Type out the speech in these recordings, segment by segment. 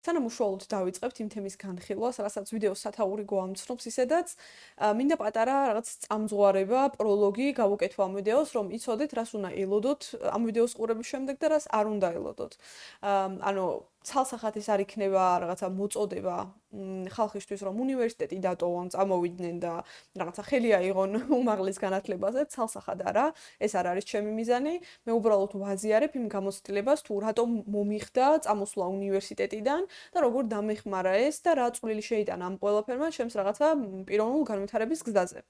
თანამუშრომლობით დავიწყებთ იმ თემის განხილვას, რასაც ვიდეოს სათაური გვამცნობს ისედაც. მინდა პატარა რაღაც წამძღვარება, პროლოგი გავუკეთო ამ ვიდეოს, რომ იცოდეთ, რას უნდა ელოდოთ ამ ვიდეოს ყურების შემდეგ და რას არ უნდა ელოდოთ. ანუ ცალსახად ის არ იქნება რაღაცა მოწოდება ხალხისთვის, რომ უნივერსიტეტი დატოვონ, წამოვიდნენ და რაღაცა ხელი აიღონ უმაღლეს განათლებაზე, ცალსახად არა, ეს არ არის ჩემი მიზანი. მე უბრალოდ ვაზიარებ იმ გამოცდილებას, თუ რატომ მომიხდა წამოსვლა უნივერსიტეტიდან და როგორ დამეხმარა ეს და რა წვლილი შეიტანა ამ ყველაფერმა ჩემს რაღაცა პიროვნულ განვითარების გზაზე.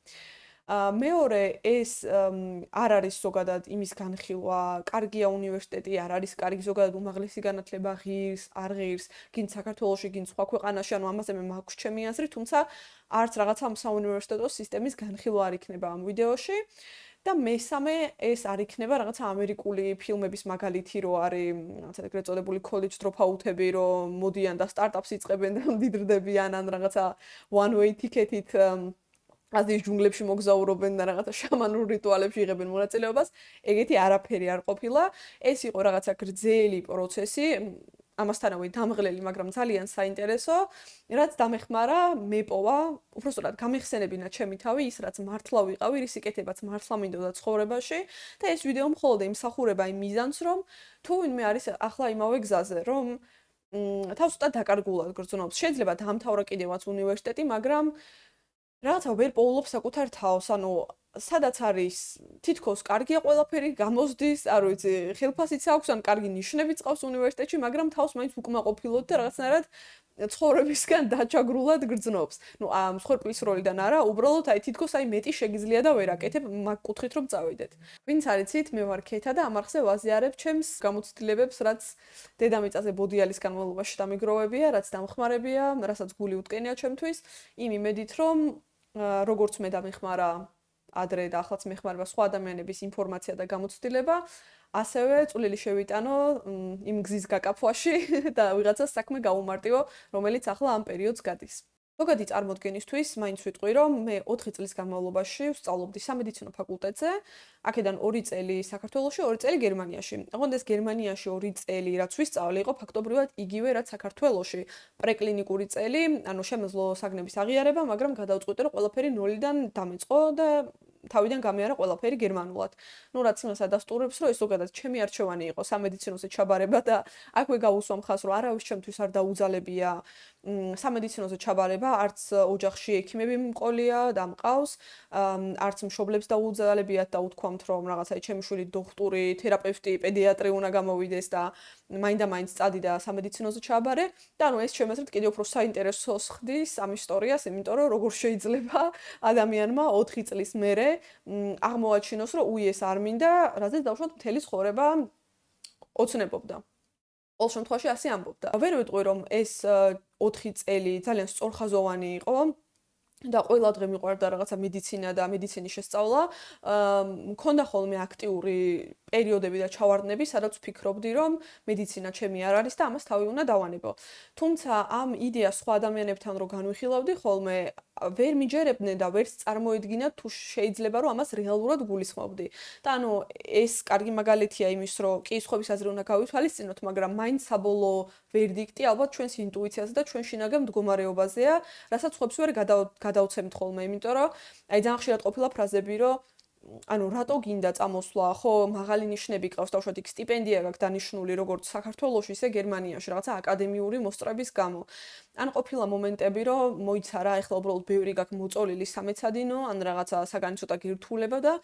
მეორე ეს არ არის ზოგადად იმის განხილვა, კარგია უნივერსიტეტი, არ არის კარგი, ზოგადად უმაღლესი განათლება ღირს, არ ღირს, გინც საქართველოში, გინც სხვა ქვეყანაში, ანუ ამაზე მე მაქვს ჩემი აზრი, თუმცა არც რაღაცა ამ საუნივერსიტეტო სისტემის განხილვა არ იქნება ამ ვიდეოში. და მესამე ეს არ იქნება რაღაცა ამერიკული ფილმების მაგალითი, რო არის რაღაცა ეგრეთ წოდებული college dropout-ები, რომ მოდიან და სტარტაპს იწყებენ და მდიდრდებიან, ან რაღაცა one way ticket-ით აზიის ჯუნგლებში მოგზაურობენ და რაღაცა შამანურ რიტუალებში იღებენ მონაწილეობას, ეგეთი არაფერი არ ყოფილა. ეს იყო რაღაცა გრძელი პროცესი, ამასთანავე დამღლელი, მაგრამ ძალიან საინტერესო, რაც დამეხმარა, მეპოვა, უბრალოდ გამიხსენებინა ჩემი თავი, ის რაც მართლა ვიყავი, რის სიკეთებაც მართლა მინდოდა ცხოვრებაში და ეს ვიდეო მხოლოდ იმსახურება იმ მიზანს, რომ თუ ვინმე არის ახლა იმავე გზაზე, რომ თავს ცოტა დაკარგულად გრძნობს. შეიძლება დაამთავრა კიდევაც უნივერსიტეტი, მაგრამ რაღაცა ვერ პოულობს საკუთარ თავს, ანუ სადაც არის თითქოს კარგია ყველაფერი, გამოსდის, არ ვიცი, ხელფასიც აქვს, ან კარგი ნიშნებიც ყავს უნივერსიტეტში, მაგრამ თავს მაინც უკმაყოფილოდ და რაღაცნაირად ცხოვრებისგან დაჩაგრულად გრძნობს. ნუ ამ მსხვერპლის როლიდან არა, უბრალოდ აი თითქოს აი მეტი შეგიძლია და ვერ აკეთებ მაგ კუთხით რომ წავიდეთ. ვინც არიცით, მე ვარ ქეთა და ამ არხზე ვაზიარებ ჩემს გამოცდილებებს, რაც დედამიწაზე ბოდიალის განმავლობაში დამიგროვებია, რაც დამხმარებია, რასაც გული უტკენია ჩემთვის, იმ იმედით რომ როგორც მე დამეხმარა ადრე და ახლაც მეხმარება სხვა ადამიანების ინფორმაცია და გამოცდილება, ასევე წვლილი შევიტანო იმ გზის გაკაფვაში და ვიღაცას საქმე გაუმარტივო, რომელიც ახლა ამ პერიოდს გადის. ზოგადი წარმოდგენისთვის მაინც ვიტყვი, რომ მე 4 წლის განმავლობაში ვსწავლობდი სამედიცინო ფაკულტეტზე, აქედან 2 წელი საქართველოში, 2 წელი გერმანიაში. ოღონდ ეს გერმანიაში 2 წელი, რაც ვისწავლე, იყო ფაქტობრივად იგივე, რაც საქართველოში, პრეკლინიკური წელი, ანუ შემეძლო საგნების აღიარება, მაგრამ გადავწყვიტე, რომ ყველაფერი ნოლიდან დამეწყო და თავიდან გამეარა ყველაფერი გერმანულად. ნუ რაც იმას ადასტურებს, რომ ეს ზოგადად ჩემი არჩევანი იყო სამედიცინოზე ჩაბარება და აქვე გავუსვა მხას, რომ არავის ჩემთვის არ დაუძალებია სამედიცინოზე ჩაბარება, არც ოჯახში ექიმები მყოლია და მყავს, არც მშობლებს დაუძალებიათ და უთქვამთ, რომ რაღაცა ჩემი შვილი დოქტორი, თერაპევტი, პედიატრი უნდა გამოვიდეს და მაინდა-მაინც წადი და სამედიცინოზე ჩაბარე. და ანუ ეს ჩემი აზრით კიდევ უფრო საინტერესოს ხდის ამ ისტორიას, იმიტომ რომ როგორ შეიძლება ადამიანმა 4 წლის მერე აღმოაჩინოს, რომ უი ეს არ მინდა, რაზეც დავუშვათ მთელი ცხოვრება ოცნებობდა. ყოველ შემთხვევაში ასე ამბობდა. ვერ ვიტყვი, რომ ეს 4 წელი ძალიან სწორხაზოვანი იყო და ყველა დღე მიყვარდა რაღაცა მედიცინა და მედიცინის შესწავლა. მქონდა ხოლმე აქტიური პერიოდები და ჩავარდნები, სადაც ვფიქრობდი, რომ მედიცინა ჩემი არ არის და ამას თავი უნდა დავანებო. თუმცა ამ იდეას სხვა ადამიანებთან რო განვიხილავდი ხოლმე, ვერ მიჯერებდნენ და ვერც წარმოედგინა თუ შეიძლება რომ ამას რეალურად გულისხმობდი. და ანუ ეს კარგი მაგალითია იმის, რომ კი სხვების აზრი უნდა გავითვალისწინოთ, მაგრამ მაინც საბოლოო ვერდიქტი ალბათ ჩვენს ინტუიციაზე და ჩვენ შინაგან მდგომარეობაზეა, რასაც სხვებს ვერ გადავცემთ ხოლმე, იმიტომ რომ აი ძალიან ხშირად ყოფილა ფრაზები, რომ ანუ რატო გინდა წამოსვლა, ხო, მაღალი ნიშნები ყავს, თავშოთ იქ სტიპენდია გაქვს დანიშნული, როგორც საქართველოში, ისე გერმანიაში, რაღაცა აკადემიური მოსწრების გამო. ან ყოფილა მომენტები, რომ მოიცარა, ეხლა უბრალოდ ბევრი გაქვს მოწოლილი სამეცადინო, ან რაღაცა საგანი ცოტა გირთულება და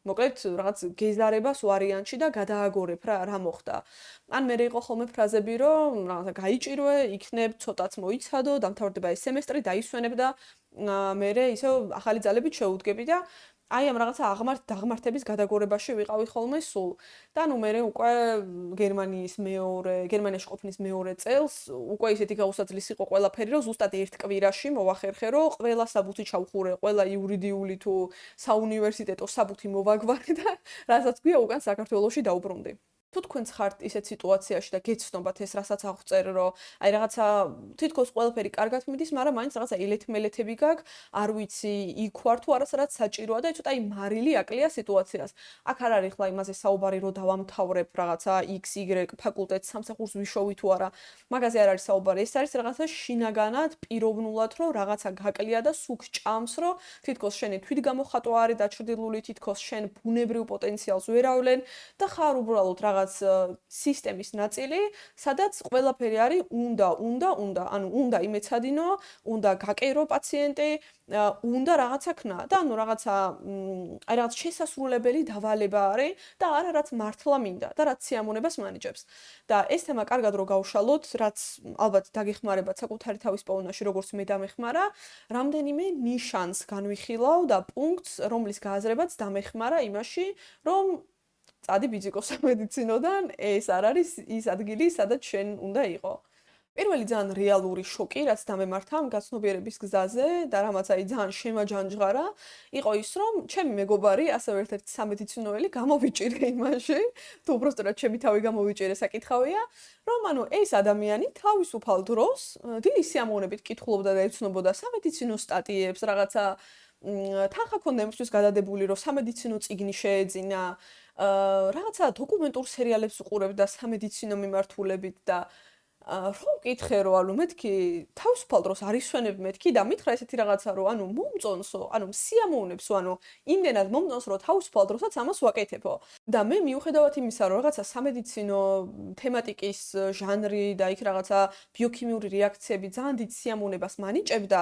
მოკლედ რაღაც გეზარებას ვარიანტში და გადააგორებ რა მოხდა. ან მე იყო ხოლმე ფრაზები, რომ რაღაცა გაიჭირვე, იქნებ, ცოტაც მოიცადო, დამთავრდება ეს სემესტრი, დაისვენებ და მე ისევ ახალი ძალებით შეუდგები და აი ამ რაღაცა დაღმართების გადაგორებაში ვიყავი ხოლმე სულ. და ნუ მე უკვე გერმანიაში ყოფნის მეორე წელს უკვე ისეთი გაუსაძლის იყო ყველაფერი, რომ ზუსტად ერთ კვირაში მოვახერხე, რომ ყველა საბუთი ჩავხურე, ყველა იურიდიული თუ საუნივერსიტეტო საბუთი მოვაგვარე და რასაც გვია უკან საქართველოში დაუბრუნდი. თუ თქვენც ხართ ისეთ სიტუაციაში და გეცნობათ ეს, რასაც აღწერ, რომ აი რაღაცა თითქოს ყველაფერი კარგად მიდის, მაგრამ მაინც რაღაცა ელეთ-მელეთები გაქვს, არ ვიცი, იქ ვარ თუ არა, სადაც საჭიროა და ცოტა მარილი აკლია სიტუაციას. აქ არ არის ხლა იმაზე საუბარი, რომ დავამთავრებ რაღაცა X, Y ფაკულტეტს, სამსახურს ვიშოვი თუ არა. მაგაზე არ არის საუბარი. ეს არის რაღაცა შინაგანად, პიროვნულად, რომ რაღაცა გაკლია და სულ ჭამს, რომ თითქოს შენი თვითგამოხატვა არის დაჩრდილული, თითქოს შენ ბუნებრივ პოტენციალს ვერ ავლენ და ხარ უბრალოდ რაღაც სისტემის ნაწილი, სადაც ყველაფერი არის უნდა, ანუ უნდა იმეცადინო, უნდა გაკერო პაციენტი, უნდა რაღაცა ქნა და ანუ რაღაცა აი რაღაც შესასრულებელი დავალება არის და არა რაც მართლა მინდა და რაც სიამოვნებას მანიჭებს. და ეს თემა კარგად რო გავშალოთ, რაც ალბათ დაგეხმარებათ საკუთარი თავის პოვნაში, როგორც მე დამეხმარა, რამდენიმე ნიშანს განვიხილავ და პუნქტს, რომლის გააზრებაც დამეხმარა იმაში, რომ წადი ბიძიკოს სამედიცინოდან, ეს არ არის ის ადგილი, სადაც შენ უნდა იყო. პირველი ძალიან რეალური შოკი, რაც დამემართა ამ გაცნობიერების გზაზე და რამაც აი ძალიან შემაჯანჯღარა, იყო ის, რომ ჩემი მეგობარი, ასევე ერთ-ერთი სამედიცინოელი გამოვიჭირე იმაში, თუ უბრალოდ ჩემი თავი გამოვიჭირე საკითხავია, რომ ანუ ეს ადამიანი თავისუფალ დროს დიდი სიამოვნებით კითხულობდა და ეცნობოდა სამედიცინო სტატიებს, რაღაცა თანხა ქონდა იმისთვის გადადებული, რომ სამედიცინო წიგნი შეეძინა, რაღაცა დოკუმენტურ სერიალებს უყურებდა სამედიცინო მიმართულებით და რომ მკითხე რომ ანუ მეთქი თავისუფალ დროს არ ისვენებ მეთქი და მითხრა ესეთი რაღაცა რომ ანუ მომწონსო, ანუ სიამოვნებსო, ანუ იმდენად მომწონს რომ თავისუფალ დროსაც ამას ვაკეთებო. და მე მიუხედავად იმისა რომ რაღაცა სამედიცინო თემატიკის ჟანრი და იქ რაღაცა ბიოქიმიური რეაქციები ძალიან დიდ სიამოვნებას მანიჭებდა,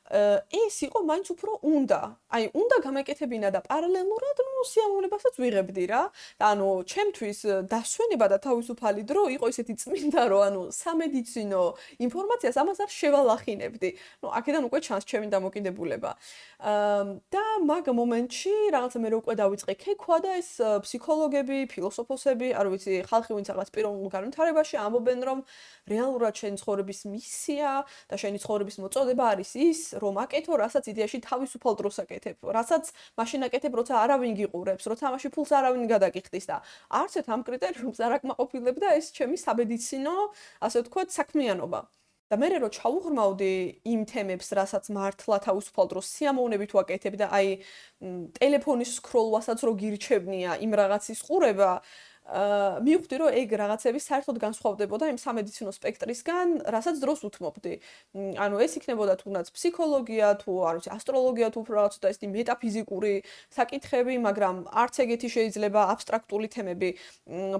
ეს იყო მაინც უფრო უნდა. აი, უნდა გამეკეთებინა და პარალელურად, სიამოვნებასაც ვიღებდი რა. და ანუ, ჩემთვის დასვენება და თავისუფალი დრო იყო ისეთი წმინდა, რომ ანუ სამედიცინო ინფორმაციას ამას არ შევალახინებდი. აქედან უკვე ჩანს ჩემი დამოკიდებულება. და მაგ მომენტში რაღაცა მე უკვე დავიწყე ქექვა და ეს ფსიქოლოგები, ფილოსოფოსები, არ ვიცი, ხალხი ვინც რაღაც პიროვნულ განვითარებაში ამბობენ, რომ რეალურად შენი ცხოვრების მისია და შენი ცხოვრების მოწოდება არის ის, რომ აკეთო, რასაც იდეაში თავისუფალ დროს აკეთებ, რასაც მაშინ აკეთებ, როცა არავინ გიყურებს, როცა ამაში ფულს არავინ გადაგიხდის და არც ერთ ამ კრიტერიუმს არ აკმაყოფილებ და ეს ჩემი სამედიცინო, ასე ვთქვათ, საქმიანობა. და მე რო ჩავუღრმავდი იმ თემებს, რასაც მართლა თავისუფალ დროს სიამოვნებით ვაკეთებ და აი ტელეფონის სკროლვასაც რო გირჩებნია იმ რაღაცის ყურება, მივხვდი რომ ეგ რაღაცები საერთოდ განსხვავდებოდა იმ სამედიცინო სპექტრისგან, რასაც დროს უთმობდი. ანუ ეს იქნებოდა თუნდაც ფსიქოლოგია, თუ არ ვიცი, ასტროლოგია, თუ უფრო რაღაც და ესეთი მეტაფიზიკური საკითხები, მაგრამ არც ეგეთი შეიძლება აბსტრაქტული თემები.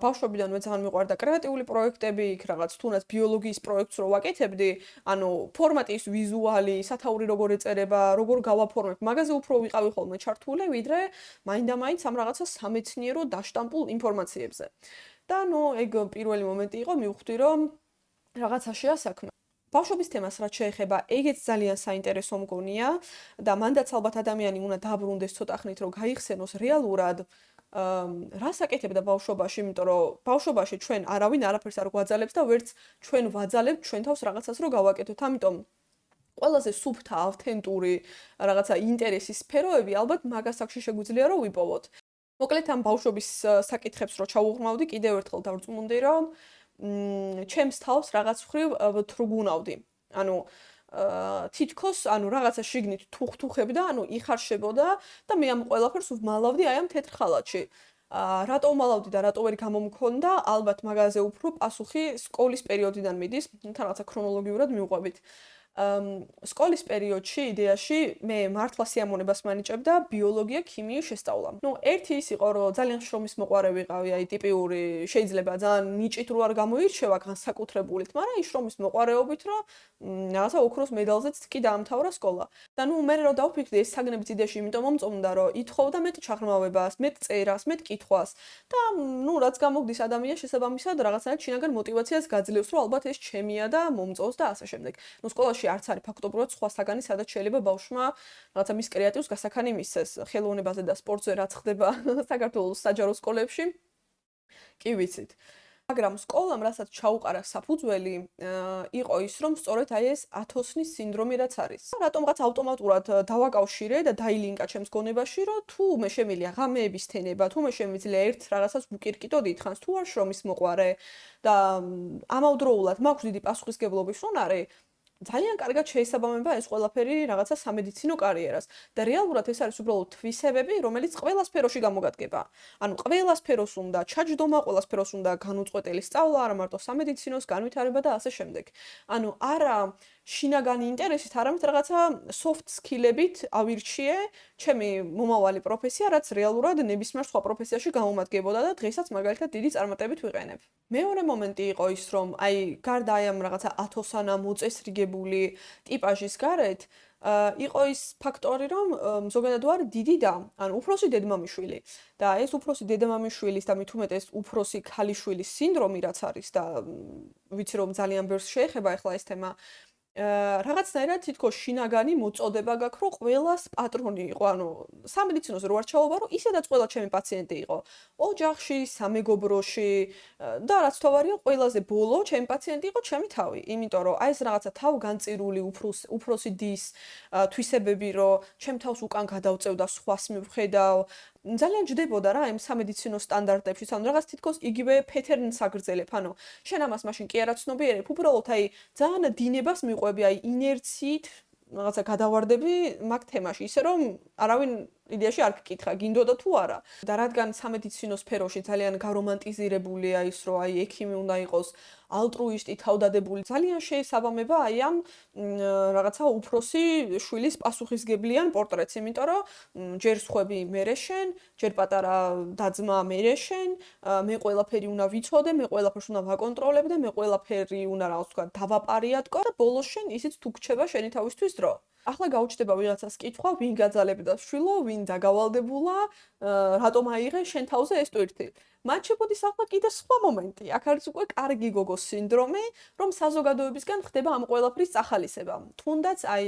ბავშვობიდანვე ძალიან მიყვარდა კრეატიული პროექტები, იქ რაღაც თუნდაც ბიოლოგიის პროექტს რო ვაკეთებდი, ანუ ფორმატის ვიზუალი, სათაური როგორ ეწერება, როგორ გავაფორმებ, მაგაზე უფრო ვიყავი ხოლმე ჩართული, ვიდრე მაინდა-მაინც ამ რაღაცა სამეცნიერო დაშტამპულ ინფორმაციებს. და ნუ ეგ პირველი მომენტი იყო, მივხვდი რომ რაღაცაშია საქმე. ბავშვობის თემას რაც შეეხება, ეგეც ძალიან საინტერესო მგონია და მანდაც ალბათ ადამიანი უნდა დაბრუნდეს ცოტა ხნით, რომ გაიხსენოს რეალურად რას აკეთებდა ბავშვობაში, იმიტომ რომ ბავშვობაში ჩვენ არავინ არაფერს არ გვაძალებს და ვერც ჩვენ ვაძალებთ ჩვენ თავს რაღაცას რომ გავაკეთოთ. ამიტომ ყველაზე სუფთა, ავთენტური რაღაცა ინტერესის სფეროები ალბათ მაგას აქში შეგვიძლია რომ ვიპოვოთ. მოკლედ ამ ბავშვობის საკითხებს რო ჩავუღრმავდი, კიდევ ერთხელ დავწმუნდი, რომ ჩემს თავს რაღაც ხრივ თრუგუნავდი. ანუ თითქოს, ანუ რაღაცა შიგნით თუხთუხებდა, ანუ იხარშებოდა და მე ამ ყველაფერს ვმალავდი აი ამ თეთრ ხალათში. რატო ვმალავდი და რატო ვერ გამომქონდა, ალბათ მაგაზე უფრო პასუხი სკოლის პერიოდიდან მიდის, თან რაღაცა ქრონოლოგიურად მივყვებით. სკოლის პერიოდში იდეაში მე მართლა სიამოვნებას მანიჭებდა ბიოლოგია, ქიმიის შესწავლა. ერთი ის იყო, რომ ძალიან შრომის მოყვარე ვიყავი, აი ტიპიური, შეიძლება ძალიან ნიჭით რო არ გამოირჩევა განსაკუთრებულით, მაგრამ ის შრომის მოყვარეობით, რომ რაღაცა ოქროს მედალზეც კი დაამთავრა სკოლა. და მე რო დავფიქრდი, ეს საგნებიც იდეაში იმიტომ მომწონდა, რომ ითხოვდა მეტ ჩაღრმავებას, მეტ წერას, მეტ კითხვას და რაც გამოგდის ადამიანს შესაბამისად რაღაცნაირად შინაგან მოტივაციას გაძლევს, რომ ალბათ ეს ჩემია და მომწონს და ასე შემდეგ. სკოლაში არც არის ფაქტობრივად სხვა საგანი, სადაც შეიძლება ბავშვმა რაღაცა მის კრეატივს გასახანი მისცეს. ხელოვნებაზე და სპორტზე რაც ხდება საქართველოს საჯარო სკოლებში. კი ვიცით. მაგრამ სკოლამ, რასაც ჩაუყარა საფუძველი, იყო ის, რომ სწორედ აი ეს ათოსნის სინდრომი რაც არის. რატომღაც ავტომატურად დავაკავშირე და დაილინკა ჩემს გონებაში, რომ თუ მე შემიძლია ღამეების თენება, თუ მე შემიძლია ერთ რაღაცას ვუკირკიტო დიდხანს, თუ არ შრომის მოყვარე და ამავდროულად მაქვს დიდი პასუხისგებლობის უნარი, ძალიან კარგად შეესაბამება ეს ყველაფერი რაღაცა სამედიცინო კარიერას და რეალურად ეს არის უბრალოდ თვისებები, რომელიც ყველა სფეროში გამოგადგება. ანუ ყველა სფეროს უნდა ჩაჯდომა, ყველა სფეროს უნდა განუწყვეტელი სწავლა, არა მარტო სამედიცინოს, განვითარება და ასე შემდეგ. ანუ არა შინაგანი ინტერესით, არამედ რაღაცა soft skill-ებით ავირჩიე ჩემი მომავალი პროფესია, რაც რეალურად ნებისმიერ სხვა პროფესიაში გამომადგებოდა და დღესაც მაგალითად დიდი წარმატებით ვიყენებ. მეორე მომენტი იყო ის, რომ აი გარდა აი ამ რაღაცა ათოსანა მოწესრიგებული ტიპაჟის გარეთ, იყო ის ფაქტორი, რომ ზოგადად ვარ დიდი და, ანუ უფროსი დედმამიშვილი და ეს უფროსი დედმამიშვილის და მით უმეტეს უფროსი ქალიშვილის სინდრომი რაც არის და ვიცი რომ ძალიან ბევრს შეეხება ახლა ეს თემა რაღაცნაირად თითქოს შინაგანი მოწოდება გაქვს, რომ ყველას პატრონი იყო, ანუ სამედიცინოზე რო არ ჩავაბარო, ისედაც ყველა ჩემი პაციენტი იყო. ოჯახში, სამეგობროში და რაც თავარია, ყველაზე ბოლო ჩემი პაციენტი იყო ჩემი თავი, იმიტომ რომ აი ეს რაღაცა თავგანწირული უფროსი დის თვისებები, რომ ჩემ თავს უკან გადავწევ და სხვას მივხედავ, ძალიან ჯდებოდა რა იმ სამედიცინო სტანდარტებში, ანუ რაღაც თითქოს იგივე pattern-ს აგრძელებ, ანუ შენ ამას მაშინ კი არა ცნობიერებ, უბრალოდ აი ძალიან დინებას მიყვები, აი ინერციით რაღაცა გადავარდები მაგ თემაში, ისე რომ არავინ იდეაში არ გკითხა, გინდოდა თუ არა. და რადგან სამედიცინო სფეროში ძალიან გარომანტიზირებულია ის, რომ აი ექიმი უნდა იყოს ალტრუისტი, თავდადებული, ძალიან შეესაბამება აი ამ რაღაცა უფროსი შვილის პასუხისგებლიან პორტრეტს, იმიტომ რომ ჯერ სხვები მერე შენ, ჯერ პატარა და-ძმა მერე შენ, მე ყველაფერი უნდა ვიცოდე, მე ყველაფერს უნდა ვაკონტროლებდე, მე ყველაფერი უნდა რაღაც თქვა დავაპარიატკო და ბოლოს შენ ისიც თუ გრჩება შენი თავისთვის დრო. ახლა გაუჩნდება ვიღაცას კითხვა, ვინ გაძალებდა შვილო, ვინ დაგავალდებულა, რატომ აიღე შენ თავზე ეს ტვირთი. მათ შეგვიდის ახლა კიდე სხვა მომენტი. აქ არის უკვე კარგი გოგოს სინდრომი, რომ საზოგადოებისგან ხდება ამ ყველაფრის წახალისება. თუნდაც აი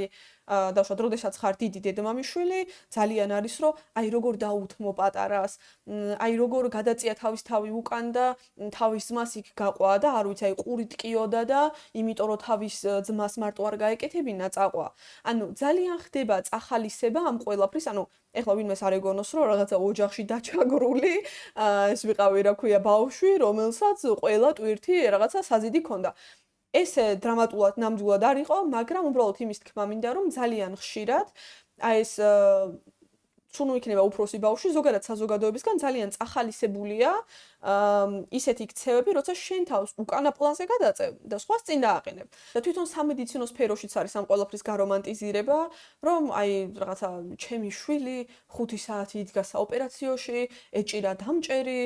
დავუშვათ, როდესაც ხარ დიდი დედმამიშვილი, ძალიან არის, რომ აი როგორ დაუთმო პატარას, აი როგორ გადაწია თავის თავი უკან და თავის ძმას იქ გაყვა და არ ვიცი, აი ყურით კიოდა და იმიტომ რომ თავის ძმას მარტო არ გაეკეთებინა წაყვა. ანუ ძალიან ხდება წახალისება ამ ყველაფრის, ანუ ეხლა ვინმეს არ ეგონოს, რომ რაღაცა ოჯახში დაჩაგრული, ეს ვიყავი, რა ქვია, ბავშვი, რომელსაც ყველა ტვირთი რაღაცა საზიდი ქონდა. ესე დრამატულად ნამდვილად არ იყო, მაგრამ უბრალოდ იმის თქმა მინდა, რომ ძალიან ხშირად აი ეს სუნუ იქნება უფროსი ბავშვი, ზოგადად საზოგადოებისგან ძალიან წახალისებულია ისეთი ქცევები, როცა შენ თავს უკანა პლანზე გადაწევ და სხვას წინ დააყენებ. და თვითონ სამედიცინო სფეროშიც არის ამ ყველაფრის გარომანტიზირება, რომ აი რაღაცა ჩემი შვილი 5 საათი იდგა საოპერაციაში, ეჭირა დამჭერი,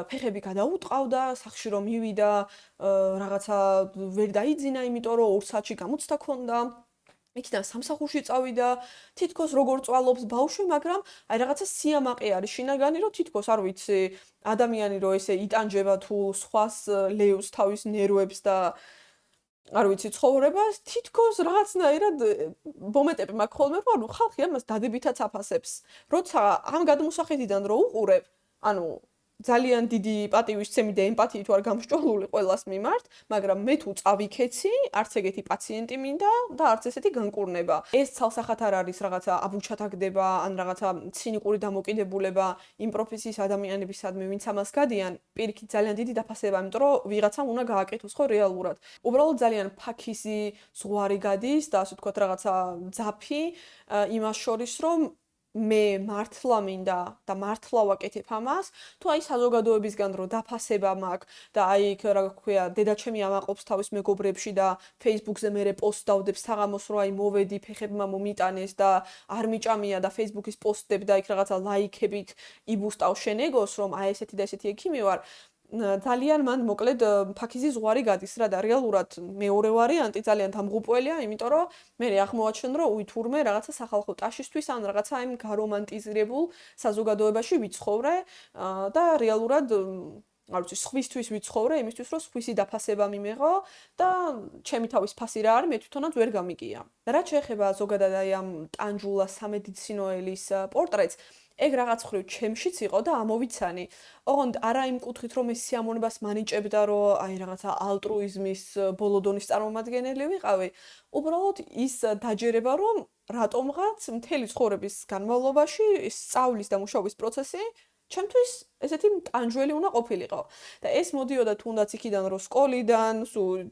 ფეხები გადაუტყავდა, სახლში რომ მივიდა, რაღაცა ვერ დაიძინა, იმიტომ რომ 2 საათში გამოცდა ქონდა. იქიდან სამსახურში წავიდა, თითქოს როგორ წვალობს ბავშვი, მაგრამ აი რაღაცა სიამაყე არის შინაგანი, რომ თითქოს არ ვიცი, ადამიანი რომ ესე იტანჯება თუ სხვას ლევს თავის ნერვებს და არ ვიცი ცხოვრებას, თითქოს რაღაცნაირად მომენტები მაქვს ხოლმე, რომ ანუ ხალხი ამას დადებითაც აფასებს. როცა ამ გადმოსახედიდან რო უყურებ, ანუ ძალიან დიდი პატივისცემი და ემპათიით ვარ გამსჭვალული ყველას მიმართ, მაგრამ მე თუ წავიქეცი, არც ეგეთი პაციენტი მინდა და არც ესეთი განკურნება. ეს ცალსახად არ არის რაღაცა აბუჩათაგდება, ან რაღაცა ცინიკური დამოკიდებულება იმ პროფესიის ადამიანებისადმი, ვინც ამას გადიან, პირიქით ძალიან დიდი დაფასება, იმიტომ რომ ვიღაცამ უნდა გააკეთოს ხო რეალურად. უბრალოდ ძალიან ფაქიზი ზღვარი გადის და ასე ვთქვათ რაღაცა ძაფი იმას შორის, რომ მე მართლა მინდა და მართლა ვაკეთებ ამას, თუ აი საზოგადოებისგან რო დაფასება მაქვს და აი იქ რა ქვია, დედაჩემი ამაყობს თავის მეგობრებში და Facebook-ზე მერე პოსტ დავდებს საღამოს რო აი მოვედი, ფეხებმა მომიტანეს და არ მიჭამია და Facebook-ის პოსტებ და იქ რაღაცა ლაიქებით იბუსტავ შენ ეგოს, რომ აი ესეთი და ესეთი ექიმი ვარ. ძალიან მან მოკლედ ფაქიზი ზღვარი გადის რა და რეალურად მეორე ვარიანტი ძალიან დამღუპველია, იმიტომ რომ მე აღმოაჩენ რომ თურმე რაღაცა სახალხო ტაშისთვის ან რაღაცა იმ გარომანტიზირებულ საზოგადოებაში ვიცხოვრე და რეალურად არ ვიცი, სხვისთვის ვიცხოვრე, იმისთვის რომ სხვისი დაფასება მიმეღო და ჩემი თავის ფასი რა არის, მე თვითონაც ვერ გამიგია. და რაც შეეხება ზოგადად აი ამ ტანჯულა სამედიცინოელის პორტრეტს, ეგ რაღაც ხრივ ჩემშიც იყო და ამოვიცანი. ოღონდ არა იმ კუთხით, რომ ეს სიამოვნებას მანიჭებდა, რომ აი რაღაცა ალტრუიზმის ბოლო დონის წარმომადგენელი ვიყავი. უბრალოდ ის დაჯერება, რომ რატომღაც მთელი ცხოვრების განმავლობაში სწავლის და მუშაობის პროცესი ჩემთვის ესეთი ტანჯველი უნდა ყოფილიყო. და ეს მოდიოდა თუნდაც იქიდან, რომ სკოლიდან,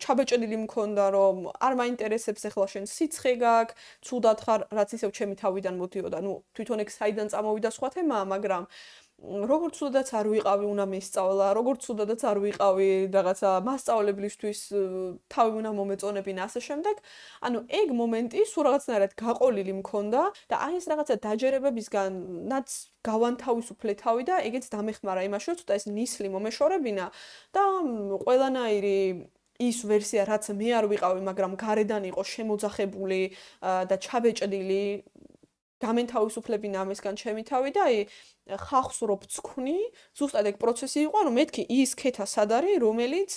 ჩაბეჭდილი მქონდა, რომ არ მაინტერესებს ახლა შენ სიცხე გაქვს, ცუდად ხარ, რაც ისევ ჩემი თავიდან მოდიოდა. თვითონ ეგ საიდან წამოვიდა სხვა თემაა, მაგრამ როგორც ცუდადაც არ ვიყავი, უნდა მისწავლა, როგორც ცუდადაც არ ვიყავი, რაღაცა მასწავლებლისთვის თავი უნდა მომეწონებინა ასე შემდეგ. ანუ ეგ მომენტი სულ რაღაცნაირად გაყოლილი მქონდა და აი ეს რაღაცა დაჯერებებისგანაც გავანთავისუფლე თავი და ეგეც დამეხმარა იმაში, რომ ცოტა ეს ნისლი მომეშორებინა და ყველანაირი ის ვერსია, რაც მე არ ვიყავი, მაგრამ გარედან იყო შემოძახებული და ჩაბეჭდილი გამენთავისუფლებინა ამისგან ჩემი თავი და აი ხახს რო ვწქვნი, ზუსტად ეგ პროცესი იყო, ანუ მეთქი ის ქეთა სად არის, რომელიც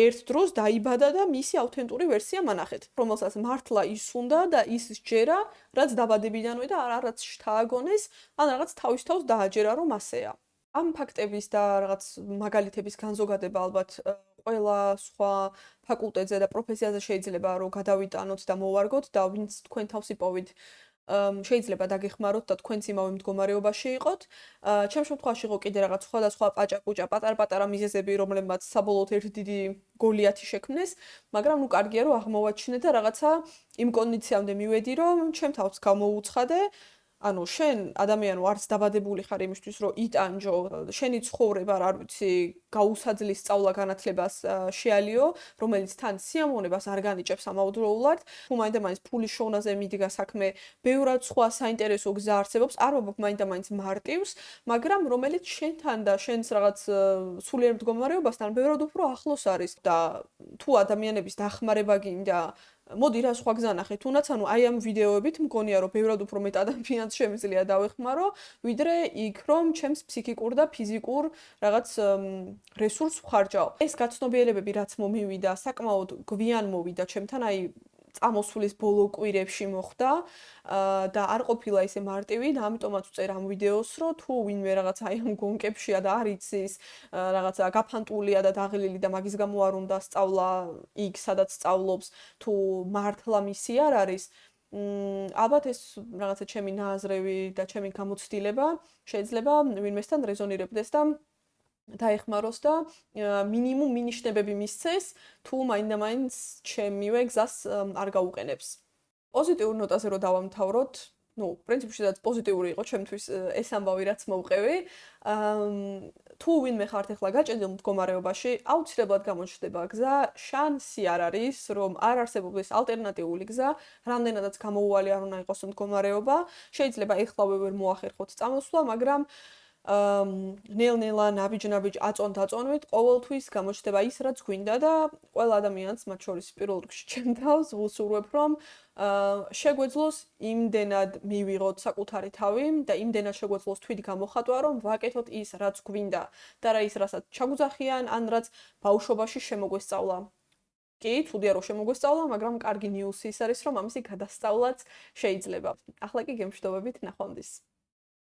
ერთ დროს დაიბადა და მისი ავთენტური ვერსია მანახეთ, რომელსაც მართლა ის უნდა და ის სჯერა, რაც დაბადებიდანვე და არა რაც შთააგონეს, ან რაღაც თავის თავს დააჯერა, რომ ასეა. ამ ფაქტების და რაღაც მაგალითების განზოგადება ალბათ ყველა სხვა ფაკულტეტზე და პროფესიაზე შეიძლება რომ გადავიტანოთ და მოვარგოთ და ვინც თქვენ თავს იპოვით შეიძლება დაგეხმაროთ და თქვენც იმავე მდგომარეობაში იყოთ. ჩემ შემთხვევაში იყო კიდე რაღაც სხვადასხვა პაჭა-პუჭა, პატარ-პატარა მიზეზები, რომლებმაც საბოლოოდ ერთი დიდი გოლიათი შექმნეს, მაგრამ კარგია რომ აღმოვაჩინე და რაღაცა იმ კონდიციამდე მივედი, რომ ჩემ თავს გამოუცხადე, ანუ შენ ადამიანი არც დაბადებული ხარ იმისთვის, რომ იტანჯო, შენი ცხოვრება, არ ვიცი, გაუსაძლის სწავლა-განათლებას შეალიო, რომელიც თან სიამოვნებას არ განიჭებს ამავდროულად. თუ მაინდა-მაინც ფულის შოვნაზე მიდგა საქმე, ბევრად სხვა საინტერესო გზა არსებობს, არ ვაბობ მაინდა-მაინც მარტივს, მაგრამ რომელიც შენთან და შენს რაღაც სულიერ მდგომარეობასთან ბევრად უფრო ახლოს არის და თუ ადამიანების დახმარება გინდა მოდი რა სხვა გზა ნახე, თუნდაც ანუ აი ამ ვიდეოებით მგონია რომ ბევრად უფრო მეტ ადამიანს შემიძლია დავეხმარო, ვიდრე იქ რომ ჩემს ფსიქიკურ და ფიზიკურ რაღაც რესურსს ვხარჯავ. ეს გაცნობიერებები რაც მომივიდა, საკმაოდ გვიან მოვიდა ჩემთან, აი წამოსვლის ბოლო კვირებში მოხდა და არ ყოფილა ისე მარტივი და ამიტომაც ვწერ ამ ვიდეოს, რომ თუ ვინმე რაღაც აი ამ გონკებშია და არ იცის, რაღაცა გაფანტულია და დაღლილი და მაგის გამო არ უნდა სწავლა იქ, სადაც სწავლობს, თუ მართლა მისი არ არის, ალბათ ეს რაღაცა ჩემი ნააზრევი და ჩემი გამოცდილება შეიძლება ვინმესთან რეზონირებდეს და დაეხმაროს და მინიმუმ მინიშნებები მისცეს, თუ მაინდა-მაინც ჩემივე გზას არ გაუყენებს. პოზიტიურ ნოტაზე რომ დავამთავროთ, პრინციპში რაც პოზიტიური იყო ჩემთვის ეს ამბავი რაც მოვყევი, თუ ვინმე ხართ ახლა გაჭედილ მდგომარეობაში, აუცილებლად გამოჩნდება გზა, შანსი არ არის, რომ არ არსებობს ალტერნატიული გზა, რამდენადაც გამოუვალი არ უნდა იყოს მდგომარეობა, შეიძლება ეხლავე ვერ მოახერხოთ წამოსვლა, მაგრამ ნელ-ნელა ნაბიჯ-ნაბიჯ აწონ-დაწონვით ყოველთვის გამოჩნდება ის რაც გვინდა და ყველა ადამიანს მათ შორის პირველ რიგში ჩემ თავს ვუსურვებ რომ შეგვეძლოს იმდენად მივიღოთ საკუთარი თავი და იმდენად შეგვეძლოს თვით გამოხატვა რომ ვაკეთოთ ის რაც გვინდა და რა ის რასაც ჩაგუძახიან ან რაც ბავშვობაში შემოგვესწავლა. კი, თუდია რომ შემოგვესწავლა, მაგრამ კარგი ნიუსი ის არის რომ ამისი გადასწავლაც შეიძლება. ახლა კი გემშვიდობებით ნახვამდის.